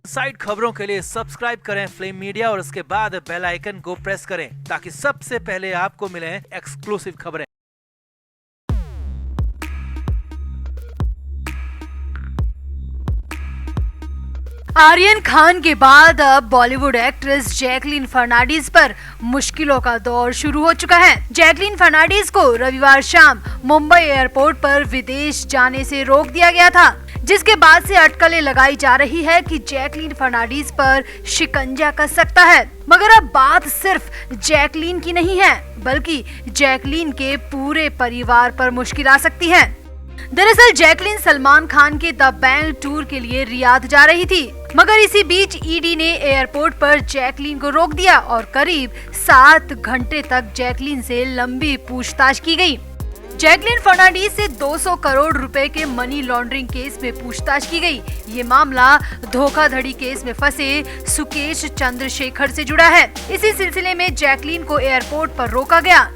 Side खबरों के लिए सब्सक्राइब करें फ्लेम मीडिया और उसके बाद बेल आइकन को प्रेस करें ताकि सबसे पहले आपको मिले एक्सक्लूसिव खबरें। आर्यन खान के बाद अब बॉलीवुड एक्ट्रेस जैकलीन फर्नांडीज पर मुश्किलों का दौर शुरू हो चुका है। जैकलीन फर्नांडीज को रविवार शाम मुंबई एयरपोर्ट पर विदेश जाने से रोक दिया गया था, जिसके बाद से अटकलें लगाई जा रही है कि जैकलीन फर्नांडीज पर शिकंजा कस सकता है। मगर अब बात सिर्फ जैकलीन की नहीं है, बल्कि जैकलीन के पूरे परिवार पर मुश्किल आ सकती है। दरअसल जैकलीन सलमान खान के द बैंग टूर के लिए रियाद जा रही थी, मगर इसी बीच ईडी ने एयरपोर्ट पर जैकलीन को रोक दिया और करीब 7 घंटे तक जैकलीन से लंबी पूछताछ की गई। जैकलीन फर्नांडीज से 200 करोड़ रुपए के मनी लॉन्ड्रिंग केस में पूछताछ की गई। ये मामला धोखाधड़ी केस में फंसे सुकेश चंद्रशेखर से जुड़ा है। इसी सिलसिले में जैकलीन को एयरपोर्ट पर रोका गया।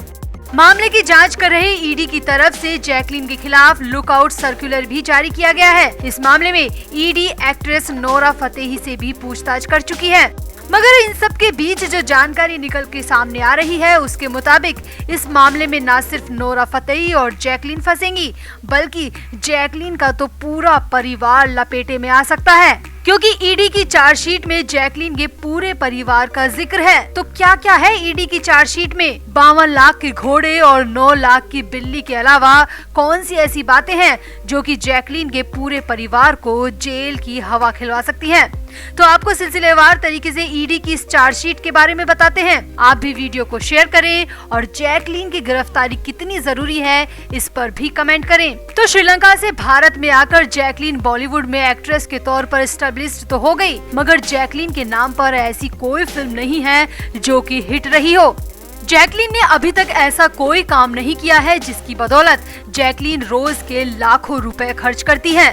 मामले की जांच कर रहे ईडी की तरफ से जैकलीन के खिलाफ लुकआउट सर्कुलर भी जारी किया गया है। इस मामले में ईडी एक्ट्रेस नोरा फतेही से भी पूछताछ कर चुकी है। मगर इन सब के बीच जो जानकारी निकल के सामने आ रही है, उसके मुताबिक इस मामले में न सिर्फ नोरा फतेही और जैकलीन फंसेंगी, बल्कि जैकलीन का तो पूरा परिवार लपेटे में आ सकता है, क्योंकि ईडी की चार्जशीट में जैकलीन के पूरे परिवार का जिक्र है। तो क्या क्या है ईडी की चार्जशीट में? 52 लाख के घोड़े और 9 लाख की बिल्ली के अलावा कौन सी ऐसी बातें हैं जो कि जैकलीन के पूरे परिवार को जेल की हवा खिलवा सकती हैं? तो आपको सिलसिलेवार तरीके से ईडी की इस चार्जशीट के बारे में बताते हैं। आप भी वीडियो को शेयर करें और जैकलीन की गिरफ्तारी कितनी जरूरी है, इस पर भी कमेंट करें। तो श्रीलंका से भारत में आकर जैकलीन बॉलीवुड में एक्ट्रेस के तौर पर एस्टेब्लिश्ड तो हो गई, मगर जैकलीन के नाम पर ऐसी कोई फिल्म नहीं है जो कि हिट रही हो। जैकलीन ने अभी तक ऐसा कोई काम नहीं किया है जिसकी बदौलत जैकलीन रोज के लाखों रुपए खर्च करती है।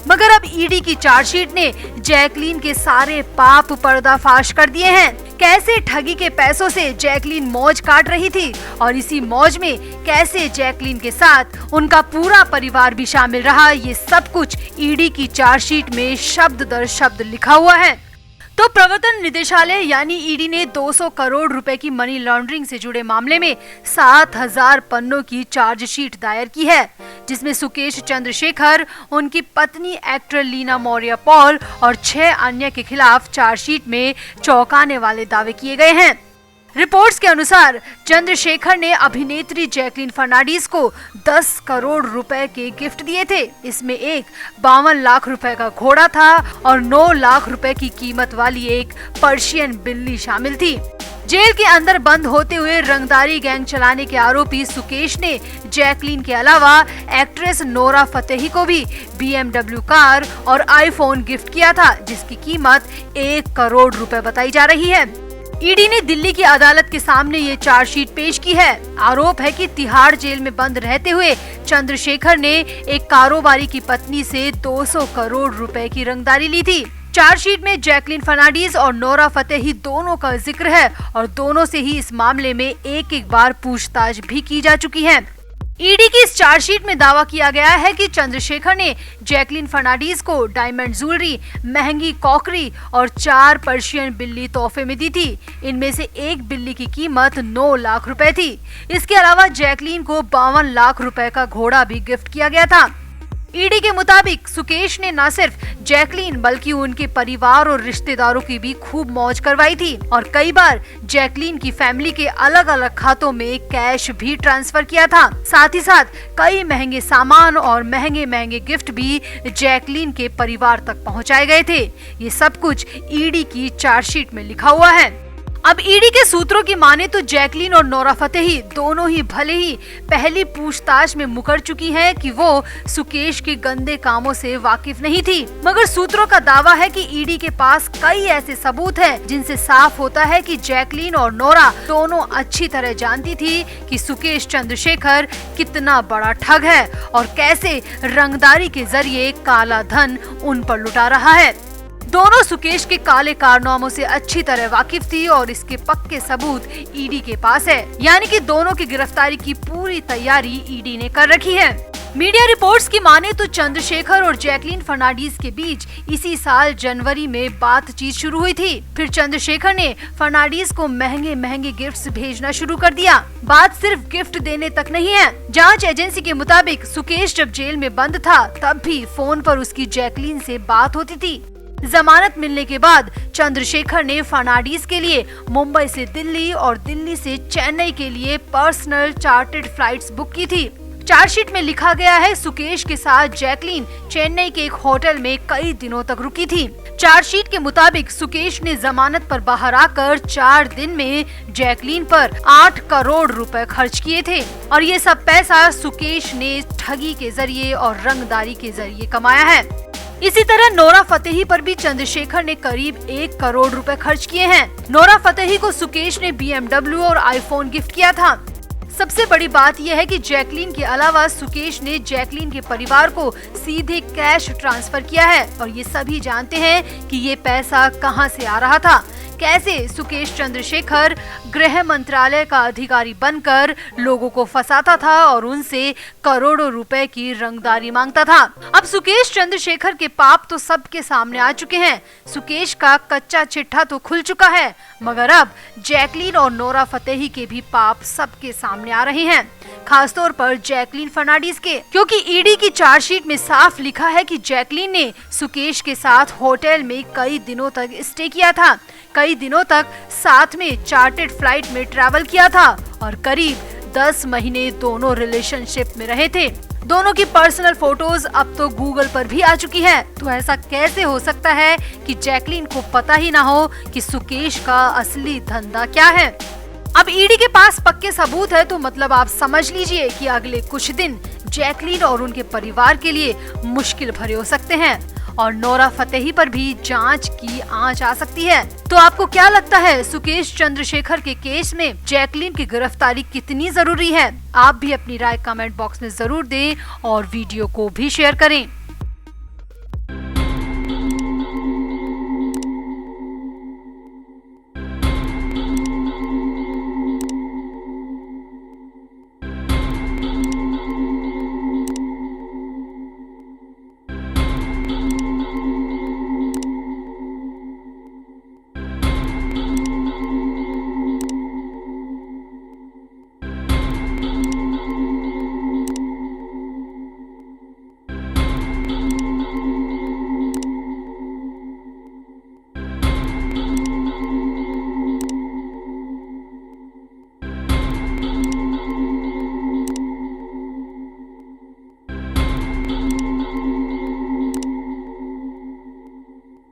मगर अब ईडी की चार्जशीट ने जैकलीन के सारे पाप पर्दाफाश कर दिए हैं। कैसे ठगी के पैसों से जैकलीन मौज काट रही थी और इसी मौज में कैसे जैकलीन के साथ उनका पूरा परिवार भी शामिल रहा, ये सब कुछ ईडी की चार्जशीट में शब्द दर शब्द लिखा हुआ है। तो प्रवर्तन निदेशालय यानी ईडी ने 200 करोड़ रुपए की मनी लॉन्ड्रिंग से जुड़े मामले में 7000 पन्नों की चार्जशीट दायर की है, जिसमें सुकेश चंद्रशेखर, उनकी पत्नी एक्टर लीना मौर्य पॉल और 6 अन्य के खिलाफ चार्जशीट में चौंकाने वाले दावे किए गए हैं। रिपोर्ट्स के अनुसार चंद्रशेखर ने अभिनेत्री जैकलीन फर्नांडीज को 10 करोड़ रुपए के गिफ्ट दिए थे। इसमें एक 52 लाख रुपए का घोड़ा था और 9 लाख रुपए की कीमत वाली एक पर्शियन बिल्ली शामिल थी। जेल के अंदर बंद होते हुए रंगदारी गैंग चलाने के आरोपी सुकेश ने जैकलीन के अलावा एक्ट्रेस नोरा फतेही को भी BMW कार और iPhone गिफ्ट किया था, जिसकी कीमत 1 करोड़ रुपए बताई जा रही है। ईडी ने दिल्ली की अदालत के सामने ये चार्जशीट पेश की है। आरोप है कि तिहाड़ जेल में बंद रहते हुए चंद्रशेखर ने एक कारोबारी की पत्नी से 200 करोड़ रुपए की रंगदारी ली थी। चार्जशीट में जैकलीन फर्नांडीज और नोरा फतेही दोनों का जिक्र है और दोनों से ही इस मामले में एक बार पूछताछ भी की जा चुकी है। ईडी की इस चार्जशीट में दावा किया गया है कि चंद्रशेखर ने जैकलीन फर्नांडीज को डायमंड ज्वेलरी, महंगी कॉकरी और 4 पर्शियन बिल्ली तोहफे में दी थी। इनमें से एक बिल्ली की कीमत 9 लाख रुपए थी। इसके अलावा जैकलीन को 52 लाख रुपए का घोड़ा भी गिफ्ट किया गया था। ईडी के मुताबिक सुकेश ने न सिर्फ जैकलीन बल्कि उनके परिवार और रिश्तेदारों की भी खूब मौज करवाई थी और कई बार जैकलीन की फैमिली के अलग अलग खातों में कैश भी ट्रांसफर किया था। साथ ही साथ कई महंगे सामान और महंगे महंगे गिफ्ट भी जैकलीन के परिवार तक पहुंचाए गए थे। ये सब कुछ ईडी की चार्जशीट में लिखा हुआ है। अब ईडी के सूत्रों की माने तो जैकलीन और नोरा फतेही दोनों ही भले ही पहली पूछताछ में मुकर चुकी हैं कि वो सुकेश के गंदे कामों से वाकिफ नहीं थी, मगर सूत्रों का दावा है कि ईडी के पास कई ऐसे सबूत हैं जिनसे साफ होता है कि जैकलीन और नोरा दोनों अच्छी तरह जानती थी कि सुकेश चंद्रशेखर कितना बड़ा ठग है और कैसे रंगदारी के जरिए काला धन उन पर लुटा रहा है। दोनों सुकेश के काले कारनामों से अच्छी तरह वाकिफ थी और इसके पक्के सबूत ईडी के पास है, यानी कि दोनों की गिरफ्तारी की पूरी तैयारी ईडी ने कर रखी है। मीडिया रिपोर्ट्स की माने तो चंद्रशेखर और जैकलीन फर्नांडीज के बीच इसी साल जनवरी में बातचीत शुरू हुई थी। फिर चंद्रशेखर ने फर्नांडीज को महंगे महंगे गिफ्ट्स भेजना शुरू कर दिया। बात सिर्फ गिफ्ट देने तक नहीं है। जांच एजेंसी के मुताबिक सुकेश जब जेल में बंद था तब भी फोन पर उसकी जैकलीन से बात होती थी। जमानत मिलने के बाद चंद्रशेखर ने फर्नांडीज के लिए मुंबई से दिल्ली और दिल्ली से चेन्नई के लिए पर्सनल चार्टर्ड फ्लाइट्स बुक की थी। चार्जशीट में लिखा गया है सुकेश के साथ जैकलीन चेन्नई के एक होटल में कई दिनों तक रुकी थी। चार्जशीट के मुताबिक सुकेश ने जमानत पर बाहर आकर 4 दिन में जैकलीन पर 8 करोड़ रुपए खर्च किए थे और ये सब पैसा सुकेश ने ठगी के जरिए और रंगदारी के जरिए कमाया है। इसी तरह नोरा फतेही पर भी चंद्रशेखर ने करीब 1 करोड़ रुपए खर्च किए हैं। नोरा फतेही को सुकेश ने BMW और आईफोन गिफ्ट किया था। सबसे बड़ी बात यह है कि जैकलीन के अलावा सुकेश ने जैकलीन के परिवार को सीधे कैश ट्रांसफर किया है और ये सभी जानते हैं कि ये पैसा कहां से आ रहा था। कैसे सुकेश चंद्रशेखर गृह मंत्रालय का अधिकारी बनकर लोगों को फंसाता था और उनसे करोड़ों रुपए की रंगदारी मांगता था। अब सुकेश चंद्रशेखर के पाप तो सबके सामने आ चुके हैं। सुकेश का कच्चा चिट्ठा तो खुल चुका है, मगर अब जैकलीन और नोरा फतेही के भी पाप सबके सामने आ रहे हैं, खासतौर पर जैकलीन फर्नांडीज के, क्योंकि ईडी की चार्जशीट में साफ लिखा है कि जैकलीन ने सुकेश के साथ होटल में कई दिनों तक स्टे किया था, कई दिनों तक साथ में चार्टर्ड फ्लाइट में ट्रैवल किया था और करीब 10 महीने दोनों रिलेशनशिप में रहे थे। दोनों की पर्सनल फोटोज अब तो गूगल पर भी आ चुकी है। तो ऐसा कैसे हो सकता है कि जैकलीन को पता ही ना हो कि सुकेश का असली धंधा क्या है। अब ईडी के पास पक्के सबूत है, तो मतलब आप समझ लीजिए कि अगले कुछ दिन जैकलीन और उनके परिवार के लिए मुश्किल भरे हो सकते हैं और नोरा फतेही पर भी जांच की आंच आ सकती है। तो आपको क्या लगता है, सुकेश चंद्रशेखर के केस में जैकलीन की गिरफ्तारी कितनी जरूरी है? आप भी अपनी राय कमेंट बॉक्स में जरूर दें और वीडियो को भी शेयर करें।